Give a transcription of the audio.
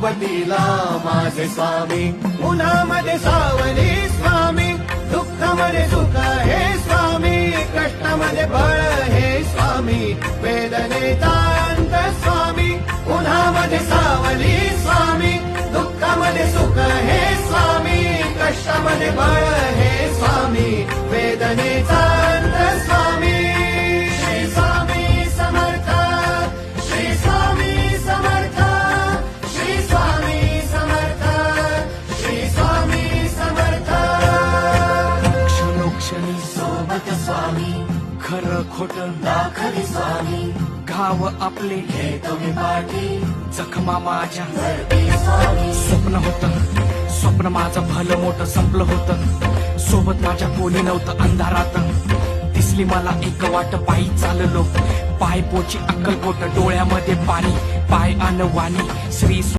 सोबतीला माझे स्वामी. उन्हामध्ये सावली स्वामी, दुःखामध्ये सुख हे स्वामी, कष्टामध्ये बळ हे स्वामी, वेदनेचा अंत स्वामी. उन्हामध्ये सावली स्वामी, दुःखामध्ये सुख हे स्वामी, कष्टामध्ये बळ हे स्वामी, वेदनेचा अंत स्वामी. श्री स्वामी समर्थ, श्री स्वामी समर्थ, श्री स्वामी समर्थ, श्री स्वामी समर्थ. क्षणोक्षणी सोबत स्वामी, खरं खोटं दाखली स्वामी, गाव आपले घेतो मी पाठी, जखमा माझ्या धरती स्वामी. स्वप्न होतं, स्वप्न माझं भलं मोठं संपलं होतं. सोबत माझ्या कोणी नव्हतं अंधारात. दिसली मला एक वाट, पायी चाललो, पाय पोची अक्कलकोट, डोळ्यामध्ये पाणी, पाय अनवाणी. श्री